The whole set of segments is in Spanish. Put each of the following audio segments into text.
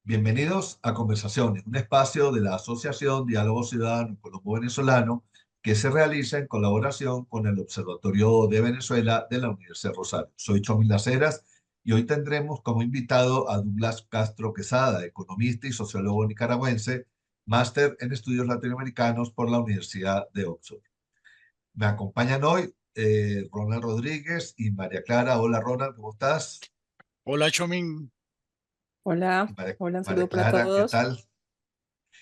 Bienvenidos a Conversaciones, un espacio de la Asociación Diálogo Ciudadano Colombo-Venezolano que se realiza en colaboración con el Observatorio de Venezuela de la Universidad Rosario. Soy Chomil Laceras y hoy tendremos como invitado a Douglas Castro Quesada, economista y sociólogo nicaragüense, máster en estudios latinoamericanos por la Universidad de Oxford. Me acompañan hoy Ronald Rodríguez y María Clara. Hola Ronald, ¿cómo estás? Hola, Chomin. Y Hola, hola, un María saludo para Clara, ¿qué todos. tal?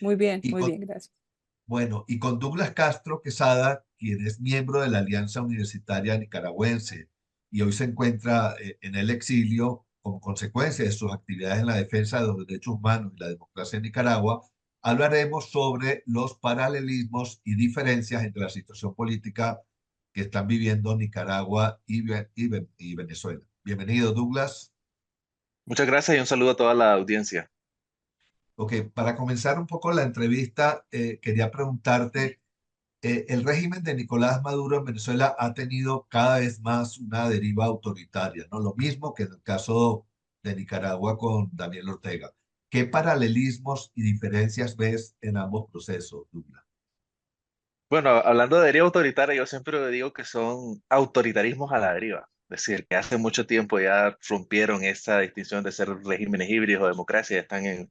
Y Muy con, bien, gracias. Bueno, y con Douglas Castro Quesada, quien es miembro de la Alianza Universitaria Nicaragüense y hoy se encuentra en el exilio como consecuencia de sus actividades en la defensa de los derechos humanos y la democracia en Nicaragua, hablaremos sobre los paralelismos y diferencias entre la situación política que están viviendo Nicaragua y Venezuela. Bienvenido, Douglas. Muchas gracias y un saludo a toda la audiencia. Ok, para comenzar un poco la entrevista, quería preguntarte. El régimen de Nicolás Maduro en Venezuela ha tenido cada vez más una deriva autoritaria, ¿no? Lo mismo que en el caso de Nicaragua con Daniel Ortega. ¿Qué paralelismos y diferencias ves en ambos procesos, Douglas? Bueno, hablando de deriva autoritaria, yo siempre digo que son autoritarismos a la deriva. Es decir, que hace mucho tiempo ya rompieron esa distinción de ser regímenes híbridos o democracia, y están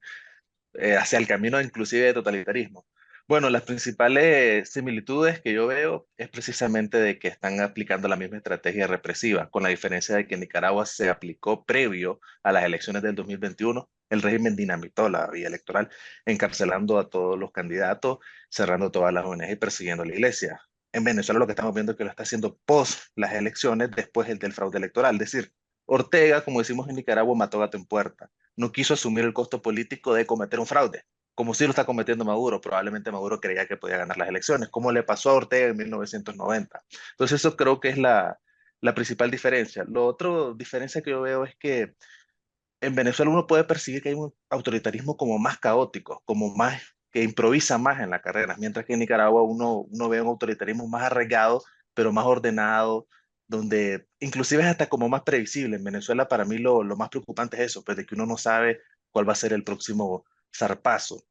hacia el camino inclusive de totalitarismo. Bueno, las principales similitudes que yo veo es precisamente de que están aplicando la misma estrategia represiva, con la diferencia de que en Nicaragua se aplicó previo a las elecciones del 2021. El régimen dinamitó la vía electoral, encarcelando a todos los candidatos, cerrando todas las ONG y persiguiendo a la iglesia. En Venezuela lo que estamos viendo es que lo está haciendo post las elecciones, después del fraude electoral. Es decir, Ortega, como decimos en Nicaragua, mató gato en puerta, no quiso asumir el costo político de cometer un fraude, como si lo está cometiendo Maduro. Probablemente Maduro creía que podía ganar las elecciones, como le pasó a Ortega en 1990. Entonces eso creo que es la principal diferencia. Lo otro diferencia que yo veo es que en Venezuela uno puede percibir que hay un autoritarismo como más caótico, como más que improvisa más en la carrera, mientras que en Nicaragua uno ve un autoritarismo más arraigado, pero más ordenado, donde inclusive es hasta como más previsible. En Venezuela para mí lo más preocupante es eso, pues de que uno no sabe cuál va a ser el próximo zarpazo.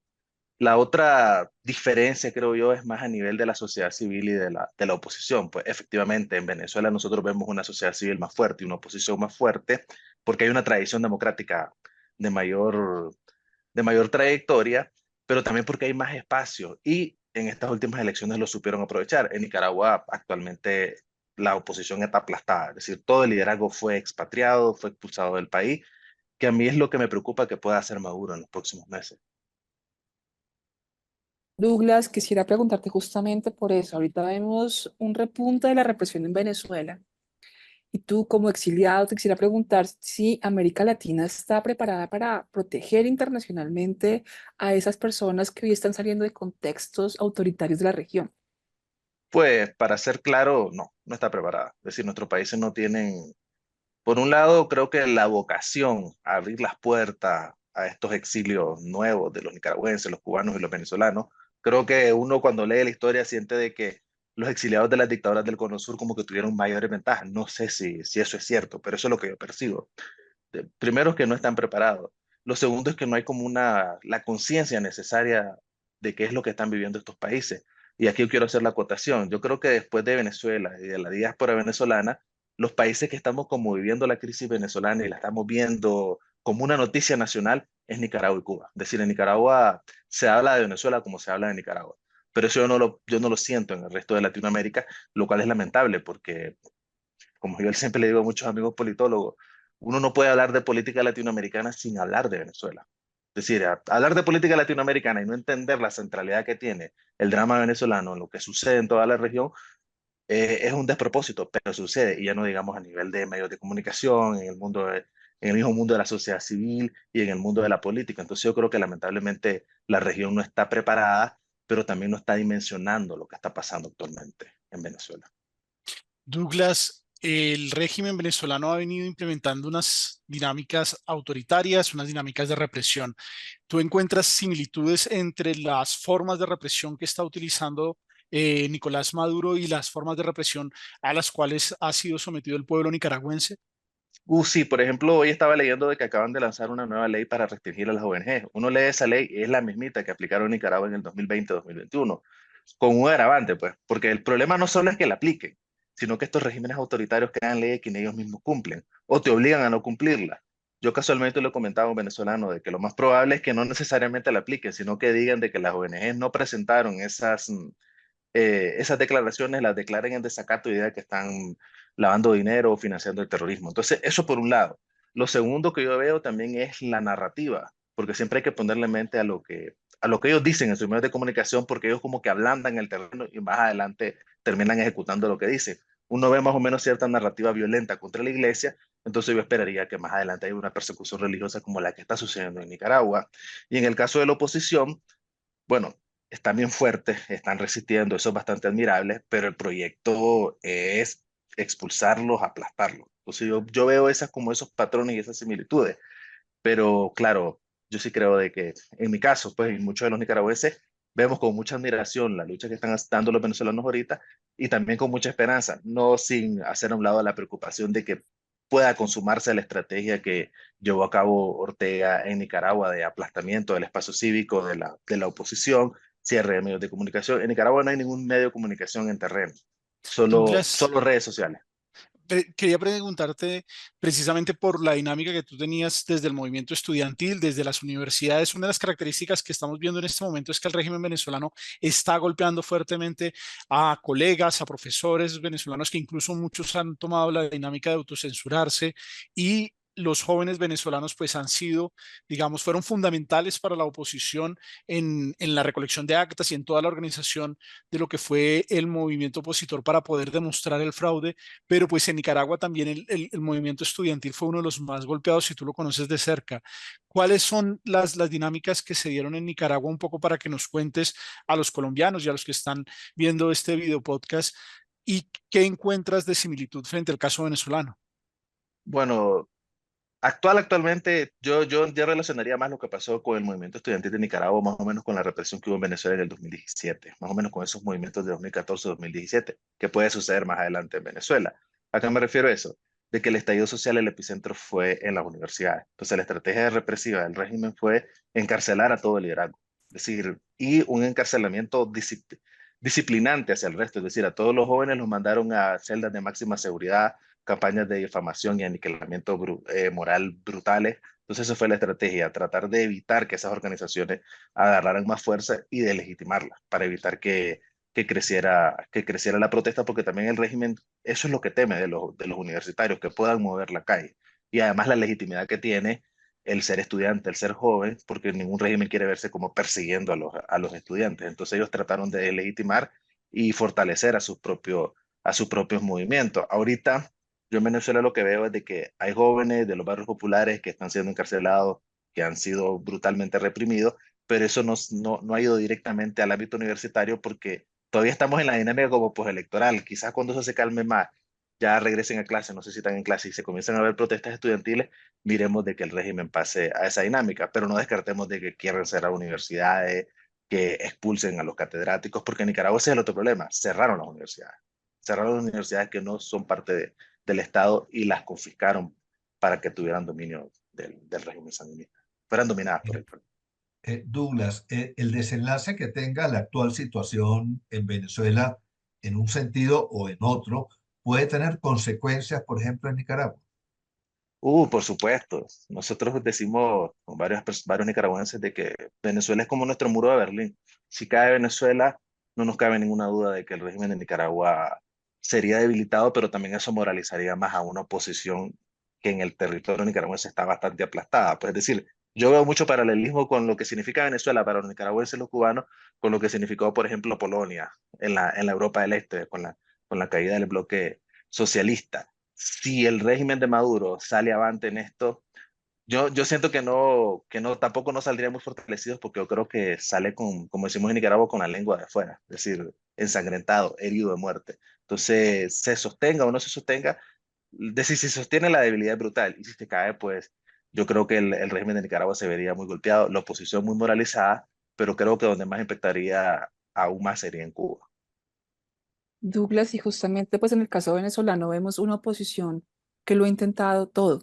La otra diferencia, creo yo, es más a nivel de la sociedad civil y de la oposición. Pues efectivamente, en Venezuela nosotros vemos una sociedad civil más fuerte y una oposición más fuerte porque hay una tradición democrática de mayor, de mayor trayectoria, pero también porque hay más espacio y en estas últimas elecciones lo supieron aprovechar. En Nicaragua actualmente la oposición está aplastada, es decir, todo el liderazgo fue expatriado, fue expulsado del país, que a mí es lo que me preocupa que pueda hacer Maduro en los próximos meses. Douglas, quisiera preguntarte justamente por eso. Ahorita vemos un repunte de la represión en Venezuela. Y tú, como exiliado, te quisiera preguntar si América Latina está preparada para proteger internacionalmente a esas personas que hoy están saliendo de contextos autoritarios de la región. Pues para ser claro, no está preparada. Es decir, nuestros países no tienen, por un lado, creo que la vocación a abrir las puertas a estos exilios nuevos de los nicaragüenses, los cubanos y los venezolanos. Creo que uno cuando lee la historia siente de que los exiliados de las dictaduras del Cono Sur como que tuvieron mayores ventajas. No sé si eso es cierto, pero eso es lo que yo percibo. Primero es que no están preparados. Lo segundo es que no hay como la conciencia necesaria de qué es lo que están viviendo estos países. Y aquí yo quiero hacer la acotación. Yo creo que después de Venezuela y de la diáspora venezolana, los países que estamos como viviendo la crisis venezolana y la estamos viendo como una noticia nacional es Nicaragua y Cuba. Es decir, en Nicaragua se habla de Venezuela como se habla de Nicaragua. Pero eso yo no lo siento en el resto de Latinoamérica, lo cual es lamentable porque, como yo siempre le digo a muchos amigos politólogos, uno no puede hablar de política latinoamericana sin hablar de Venezuela. Es decir, hablar de política latinoamericana y no entender la centralidad que tiene el drama venezolano en lo que sucede en toda la región, es un despropósito, pero sucede, y ya no digamos a nivel de medios de comunicación, en el mismo mundo de la sociedad civil y en el mundo de la política. Entonces yo creo que lamentablemente la región no está preparada, pero también no está dimensionando lo que está pasando actualmente en Venezuela. Douglas, el régimen venezolano ha venido implementando unas dinámicas autoritarias, unas dinámicas de represión. ¿Tú encuentras similitudes entre las formas de represión que está utilizando Nicolás Maduro y las formas de represión a las cuales ha sido sometido el pueblo nicaragüense? Sí, por ejemplo, hoy estaba leyendo de que acaban de lanzar una nueva ley para restringir a las ONG. Uno lee esa ley y es la mismita que aplicaron en Nicaragua en el 2020-2021, con un agravante, pues, porque el problema no solo es que la apliquen, sino que estos regímenes autoritarios crean leyes que ni ellos mismos cumplen o te obligan a no cumplirla. Yo casualmente lo comentaba a un venezolano de que lo más probable es que no necesariamente la apliquen, sino que digan de que las ONG no presentaron esas declaraciones, las declaren en desacato y digan que están lavando dinero o financiando el terrorismo. Entonces, eso por un lado. Lo segundo que yo veo también es la narrativa, porque siempre hay que ponerle mente a lo que ellos dicen en sus medios de comunicación, porque ellos como que ablandan el terreno y más adelante terminan ejecutando lo que dicen. Uno ve más o menos cierta narrativa violenta contra la iglesia, entonces yo esperaría que más adelante haya una persecución religiosa como la que está sucediendo en Nicaragua. Y en el caso de la oposición, bueno, están bien fuertes, están resistiendo, eso es bastante admirable, pero el proyecto es expulsarlos, aplastarlos. Entonces yo veo esas como esos patrones y esas similitudes, pero claro, yo sí creo de que en mi caso, pues, y muchos de los nicaragüenses, vemos con mucha admiración la lucha que están dando los venezolanos ahorita y también con mucha esperanza, no sin hacer a un lado la preocupación de que pueda consumarse la estrategia que llevó a cabo Ortega en Nicaragua de aplastamiento del espacio cívico de la oposición, cierre de medios de comunicación. En Nicaragua no hay ningún medio de comunicación en terreno, Douglas, solo redes sociales. quería preguntarte precisamente por la dinámica que tú tenías desde el movimiento estudiantil, desde las universidades. Una de las características que estamos viendo en este momento es que el régimen venezolano está golpeando fuertemente a colegas, a profesores venezolanos que incluso muchos han tomado la dinámica de autocensurarse y los jóvenes venezolanos pues han sido, digamos, fueron fundamentales para la oposición en la recolección de actas y en toda la organización de lo que fue el movimiento opositor para poder demostrar el fraude, pero pues en Nicaragua también el movimiento estudiantil fue uno de los más golpeados, si tú lo conoces de cerca. ¿Cuáles son las dinámicas que se dieron en Nicaragua un poco para que nos cuentes a los colombianos y a los que están viendo este video podcast y qué encuentras de similitud frente al caso venezolano? Bueno, actualmente, yo ya relacionaría más lo que pasó con el movimiento estudiantil de Nicaragua, más o menos con la represión que hubo en Venezuela en el 2017, más o menos con esos movimientos de 2014-2017, que puede suceder más adelante en Venezuela. ¿A qué me refiero a eso? De que el estallido social, el epicentro fue en las universidades. Entonces, la estrategia represiva del régimen fue encarcelar a todo el liderazgo, es decir, y un encarcelamiento disciplinante hacia el resto, es decir, a todos los jóvenes los mandaron a celdas de máxima seguridad, campañas de difamación y aniquilamiento moral brutales. Entonces, esa fue la estrategia, tratar de evitar que esas organizaciones agarraran más fuerza y de legitimarlas, para evitar que creciera la protesta, porque también el régimen, eso es lo que teme de los universitarios, que puedan mover la calle. Y además la legitimidad que tiene el ser estudiante, el ser joven, porque ningún régimen quiere verse como persiguiendo a los estudiantes. Entonces ellos trataron de legitimar y fortalecer a sus propios movimientos. Ahorita yo en Venezuela lo que veo es de que hay jóvenes de los barrios populares que están siendo encarcelados, que han sido brutalmente reprimidos, pero eso no ha ido directamente al ámbito universitario porque todavía estamos en la dinámica como postelectoral. Quizás cuando eso se calme más, ya regresen a clase, no sé si están en clase y se comienzan a ver protestas estudiantiles, miremos de que el régimen pase a esa dinámica, pero no descartemos de que quieran cerrar universidades, que expulsen a los catedráticos, porque en Nicaragua ese es el otro problema, cerraron las universidades que no son parte del Estado y las confiscaron para que tuvieran dominio del régimen sandinista, fueran dominadas por Eh, el pueblo. Douglas, el desenlace que tenga la actual situación en Venezuela en un sentido o en otro puede tener consecuencias, por ejemplo, en Nicaragua. Por supuesto. Nosotros decimos con varios nicaragüenses de que Venezuela es como nuestro muro de Berlín. Si cae Venezuela, no nos cabe ninguna duda de que el régimen de Nicaragua sería debilitado, pero también eso moralizaría más a una oposición que en el territorio nicaragüense está bastante aplastada. Pues es decir, yo veo mucho paralelismo con lo que significa Venezuela para los nicaragüenses y los cubanos, con lo que significó, por ejemplo, Polonia en la Europa del Este, con la caída del bloque socialista. Si el régimen de Maduro sale avante en esto, yo siento tampoco no saldría muy fortalecidos, porque yo creo que sale con, como decimos en Nicaragua, con la lengua de afuera, es decir, ensangrentado, herido de muerte. Entonces, se sostenga o no se sostenga, si se sostiene la debilidad es brutal, y si se cae, pues yo creo que el régimen de Nicaragua se vería muy golpeado, la oposición muy moralizada, pero creo que donde más impactaría aún más sería en Cuba. Douglas, y justamente pues en el caso venezolano vemos una oposición que lo ha intentado todo.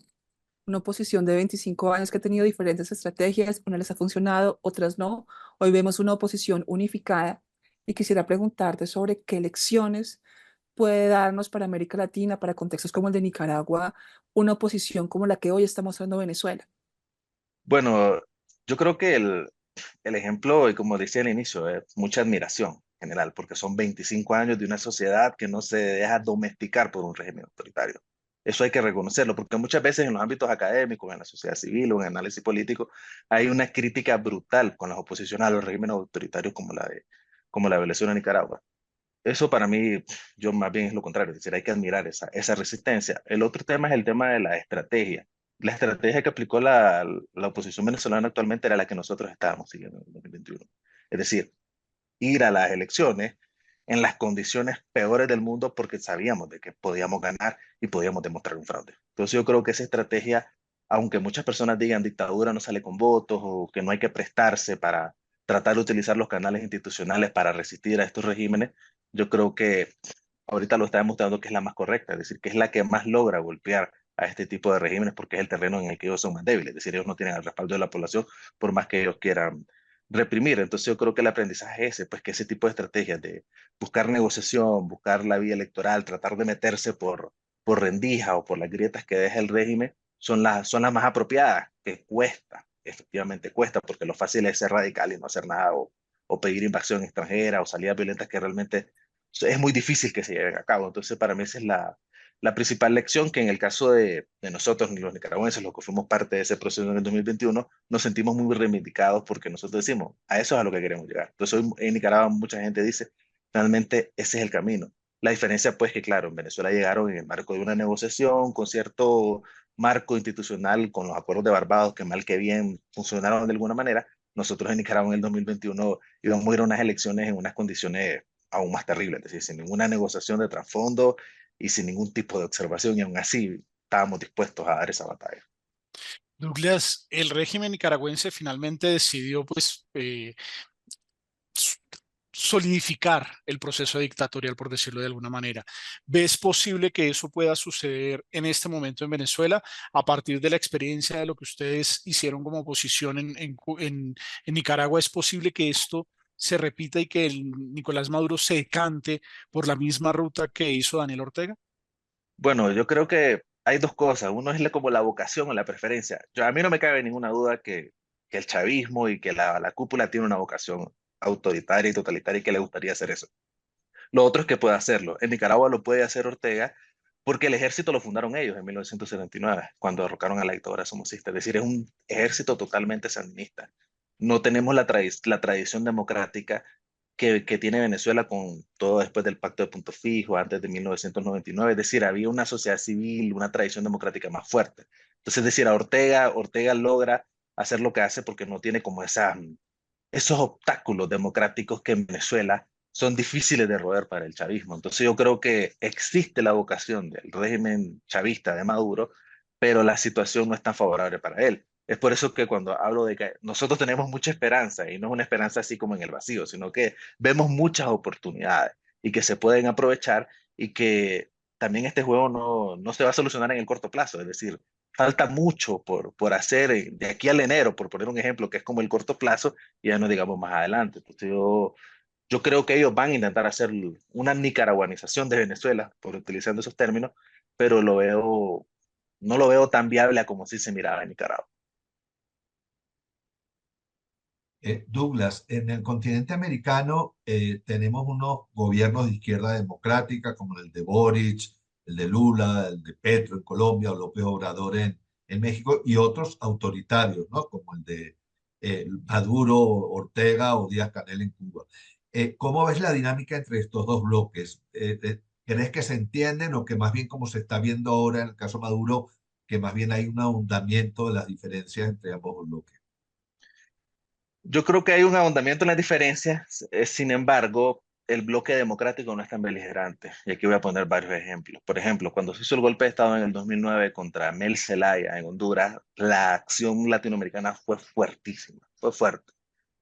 Una oposición de 25 años que ha tenido diferentes estrategias, unas les ha funcionado, otras no. Hoy vemos una oposición unificada y quisiera preguntarte sobre qué lecciones puede darnos para América Latina, para contextos como el de Nicaragua, una oposición como la que hoy está mostrando Venezuela. Bueno, yo creo que el ejemplo, y como decía al inicio, es mucha admiración en general, porque son 25 años de una sociedad que no se deja domesticar por un régimen autoritario. Eso hay que reconocerlo, porque muchas veces en los ámbitos académicos, en la sociedad civil o en el análisis político, hay una crítica brutal con las oposiciones a los regímenes autoritarios como la de Venezuela y Nicaragua. Eso para mí, yo más bien es lo contrario, es decir, hay que admirar esa resistencia. El otro tema es el tema de la estrategia. La estrategia que aplicó la oposición venezolana actualmente era la que nosotros estábamos siguiendo en el 2021. Es decir, ir a las elecciones en las condiciones peores del mundo porque sabíamos de que podíamos ganar y podíamos demostrar un fraude. Entonces yo creo que esa estrategia, aunque muchas personas digan dictadura no sale con votos o que no hay que prestarse para tratar de utilizar los canales institucionales para resistir a estos regímenes, yo creo que ahorita lo está demostrando que es la más correcta, es decir, que es la que más logra golpear a este tipo de regímenes porque es el terreno en el que ellos son más débiles, es decir, ellos no tienen el respaldo de la población por más que ellos quieran reprimir. Entonces yo creo que el aprendizaje es ese, pues que ese tipo de estrategias de buscar negociación, buscar la vía electoral, tratar de meterse por rendija o por las grietas que deja el régimen, son las más apropiadas, que cuesta, efectivamente cuesta, porque lo fácil es ser radical y no hacer nada o pedir invasión extranjera o salidas violentas que realmente es muy difícil que se lleven a cabo. Entonces para mí esa es la principal lección que en el caso de nosotros, los nicaragüenses, los que fuimos parte de ese proceso en el 2021, nos sentimos muy reivindicados porque nosotros decimos, a eso es a lo que queremos llegar. Entonces hoy en Nicaragua mucha gente dice, realmente ese es el camino. La diferencia pues que claro, en Venezuela llegaron en el marco de una negociación con cierto marco institucional, con los acuerdos de Barbados, que mal que bien funcionaron de alguna manera. Nosotros en Nicaragua en el 2021 íbamos a ir a unas elecciones en unas condiciones aún más terribles, es decir, sin ninguna negociación de trasfondo, y sin ningún tipo de observación, y aún así estábamos dispuestos a dar esa batalla. Douglas, el régimen nicaragüense finalmente decidió pues s- solidificar el proceso dictatorial, por decirlo de alguna manera. ¿Ves posible que eso pueda suceder en este momento en Venezuela a partir de la experiencia de lo que ustedes hicieron como oposición en Nicaragua? ¿Es posible que esto se repita y que el Nicolás Maduro se decante por la misma ruta que hizo Daniel Ortega? Bueno, yo creo que hay dos cosas. Uno es como la vocación o la preferencia. A mí no me cabe ninguna duda que el chavismo y que la cúpula tiene una vocación autoritaria y totalitaria y que le gustaría hacer eso. Lo otro es que puede hacerlo. En Nicaragua lo puede hacer Ortega porque el ejército lo fundaron ellos en 1979, cuando derrocaron a la dictadura somocista. Es decir, es un ejército totalmente sandinista. No tenemos la tradición democrática que tiene Venezuela con todo después del Pacto de Punto Fijo, antes de 1999. Es decir, había una sociedad civil, una tradición democrática más fuerte. Entonces, es decir, Ortega logra hacer lo que hace porque no tiene como esos obstáculos democráticos que en Venezuela son difíciles de roer para el chavismo. Entonces yo creo que existe la vocación del régimen chavista de Maduro, pero la situación no es tan favorable para él. Es por eso que cuando hablo de que nosotros tenemos mucha esperanza, y no es una esperanza así como en el vacío, sino que vemos muchas oportunidades y que se pueden aprovechar y que también este juego no se va a solucionar en el corto plazo. Es decir, falta mucho por hacer de aquí al enero, por poner un ejemplo, que es como el corto plazo, y ya no digamos más adelante. Entonces yo creo que ellos van a intentar hacer una nicaraguanización de Venezuela, por utilizando esos términos, pero no lo veo tan viable a como si se miraba en Nicaragua. Douglas, en el continente americano tenemos unos gobiernos de izquierda democrática como el de Boric, el de Lula, el de Petro en Colombia o López Obrador en México y otros autoritarios, ¿no? Como el de Maduro, Ortega o Díaz-Canel en Cuba. ¿Cómo ves la dinámica entre estos dos bloques? ¿Crees que se entienden o que más bien como se está viendo ahora en el caso Maduro, que más bien hay un ahondamiento de las diferencias entre ambos bloques? Yo creo que hay un ahondamiento en las diferencias, sin embargo, el bloque democrático no es tan beligerante. Y aquí voy a poner varios ejemplos. Por ejemplo, cuando se hizo el golpe de Estado en el 2009 contra Mel Zelaya en Honduras, la acción latinoamericana fue fuertísima, fue fuerte.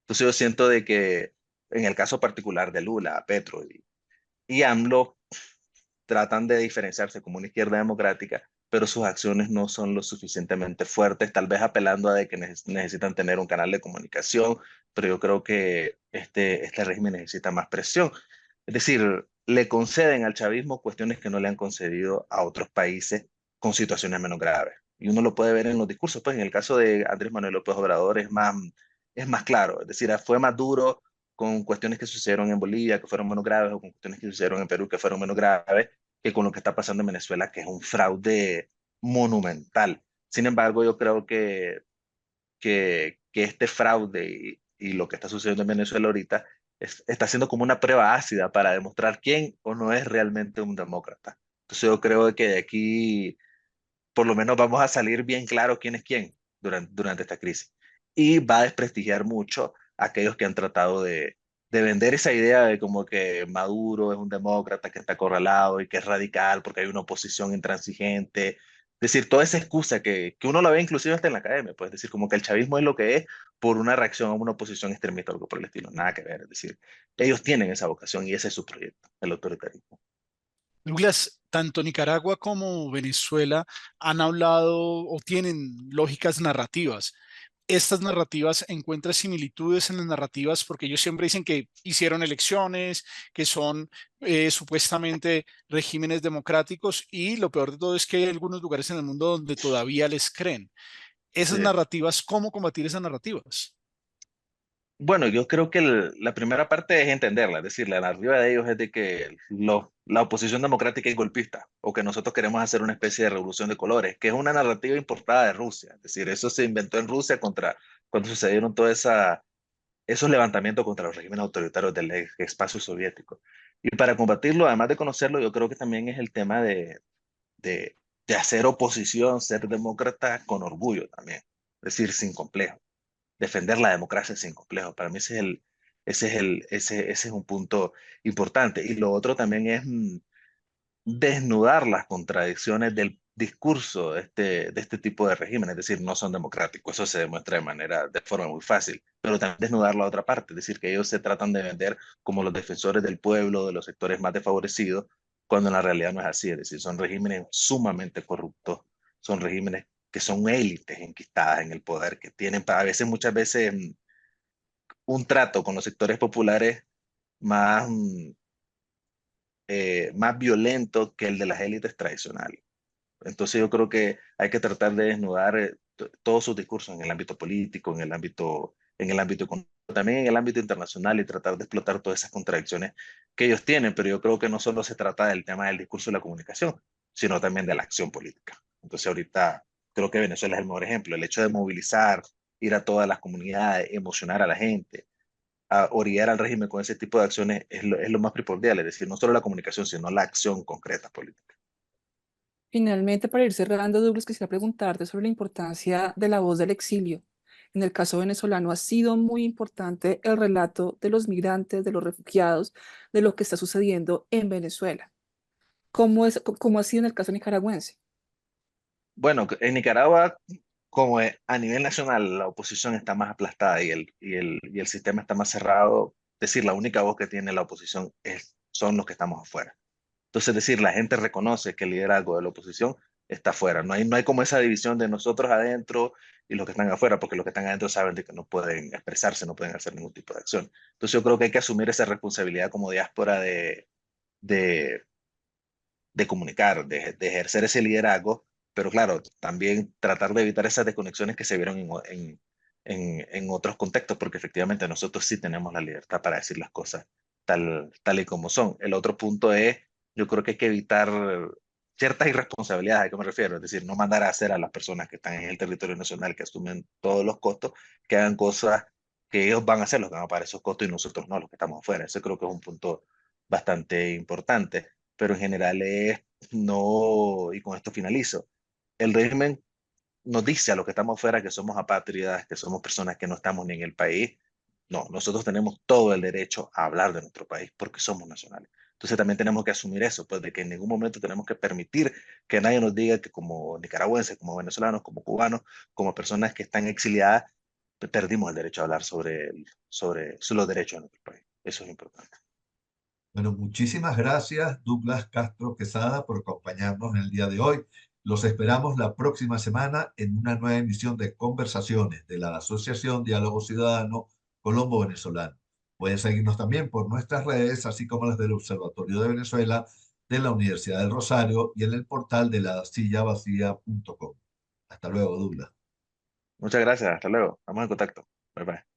Entonces yo siento de que en el caso particular de Lula, Petro y AMLO tratan de diferenciarse como una izquierda democrática, pero sus acciones no son lo suficientemente fuertes, tal vez apelando a de que necesitan tener un canal de comunicación, pero yo creo que este régimen necesita más presión. Es decir, le conceden al chavismo cuestiones que no le han concedido a otros países con situaciones menos graves. Y uno lo puede ver en los discursos, pues en el caso de Andrés Manuel López Obrador es más claro, es decir, fue más duro con cuestiones que sucedieron en Bolivia, que fueron menos graves, o con cuestiones que sucedieron en Perú, que fueron menos graves, que con lo que está pasando en Venezuela, que es un fraude monumental. Sin embargo, yo creo que este fraude y lo que está sucediendo en Venezuela ahorita está siendo como una prueba ácida para demostrar quién o no es realmente un demócrata. Entonces yo creo que de aquí por lo menos vamos a salir bien claro quién es quién durante esta crisis. Y va a desprestigiar mucho a aquellos que han tratado de vender esa idea de como que Maduro es un demócrata que está acorralado y que es radical porque hay una oposición intransigente. Es decir, toda esa excusa que uno la ve inclusive hasta en la academia, pues decir, como que el chavismo es lo que es por una reacción a una oposición extremista o algo por el estilo. Nada que ver. Es decir, ellos tienen esa vocación y ese es su proyecto, el autoritarismo. Douglas, tanto Nicaragua como Venezuela han hablado o tienen lógicas narrativas. Estas narrativas encuentran similitudes en las narrativas porque ellos siempre dicen que hicieron elecciones, que son supuestamente regímenes democráticos y lo peor de todo es que hay algunos lugares en el mundo donde todavía les creen. Esas Sí. narrativas, ¿cómo combatir esas narrativas? Bueno, yo creo que la primera parte es entenderla, es decir, la narrativa de ellos es de que la oposición democrática es golpista o que nosotros queremos hacer una especie de revolución de colores, que es una narrativa importada de Rusia, es decir, eso se inventó en Rusia cuando sucedieron todos esos levantamientos contra los regímenes autoritarios del espacio soviético. Y para combatirlo, además de conocerlo, yo creo que también es el tema de, de hacer oposición, ser demócrata con orgullo también, es decir, sin complejo defender la democracia sin complejo. Para mí ese es un punto importante. Y lo otro también es desnudar las contradicciones del discurso de este tipo de régimen, es decir, no son democráticos. Eso se demuestra de forma muy fácil, pero también desnudar la otra parte, es decir, que ellos se tratan de vender como los defensores del pueblo, de los sectores más desfavorecidos, cuando en la realidad no es así, es decir, son regímenes sumamente corruptos, son regímenes que son élites enquistadas en el poder, que tienen a veces, muchas veces, un trato con los sectores populares más, más violento que el de las élites tradicionales. Entonces yo creo que hay que tratar de desnudar todos sus discursos en el ámbito político, en el ámbito económico, también en el ámbito internacional y tratar de explotar todas esas contradicciones que ellos tienen, pero yo creo que no solo se trata del tema del discurso y la comunicación, sino también de la acción política. Entonces ahorita creo que Venezuela es el mejor ejemplo, el hecho de movilizar, ir a todas las comunidades, emocionar a la gente, a orillar al régimen con ese tipo de acciones es lo más primordial, es decir, no solo la comunicación, sino la acción concreta política. Finalmente, para ir cerrando, Douglas, quisiera preguntarte sobre la importancia de la voz del exilio. En el caso venezolano ha sido muy importante el relato de los migrantes, de los refugiados, de lo que está sucediendo en Venezuela. ¿Cómo ha sido en el caso nicaragüense? Bueno, en Nicaragua, como a nivel nacional la oposición está más aplastada y el sistema está más cerrado, es decir, la única voz que tiene la oposición son los que estamos afuera. Entonces, es decir, la gente reconoce que el liderazgo de la oposición está afuera. No hay como esa división de nosotros adentro y los que están afuera, porque los que están adentro saben de que no pueden expresarse, no pueden hacer ningún tipo de acción. Entonces, yo creo que hay que asumir esa responsabilidad como diáspora de, de comunicar, de ejercer ese liderazgo, pero claro, también tratar de evitar esas desconexiones que se vieron en otros contextos, porque efectivamente nosotros sí tenemos la libertad para decir las cosas tal y como son. El otro punto es, yo creo que hay que evitar ciertas irresponsabilidades, ¿a qué me refiero? Es decir, no mandar a hacer a las personas que están en el territorio nacional, que asumen todos los costos, que hagan cosas que ellos van a hacer, los que van a pagar esos costos y nosotros no, los que estamos afuera. Eso creo que es un punto bastante importante, pero en general es no, y con esto finalizo, el régimen nos dice a los que estamos afuera que somos apátridas, que somos personas que no estamos ni en el país. No, nosotros tenemos todo el derecho a hablar de nuestro país porque somos nacionales. Entonces también tenemos que asumir eso, pues de que en ningún momento tenemos que permitir que nadie nos diga que como nicaragüenses, como venezolanos, como cubanos, como personas que están exiliadas, perdimos el derecho a hablar sobre los derechos de nuestro país. Eso es importante. Bueno, muchísimas gracias, Douglas Castro Quesada, por acompañarnos en el día de hoy. Los esperamos la próxima semana en una nueva emisión de Conversaciones de la Asociación Diálogo Ciudadano Colombo-Venezolano. Pueden seguirnos también por nuestras redes, así como las del Observatorio de Venezuela, de la Universidad del Rosario y en el portal de lasillavacía.com. Hasta luego, Douglas. Muchas gracias, hasta luego. Estamos en contacto. Bye bye.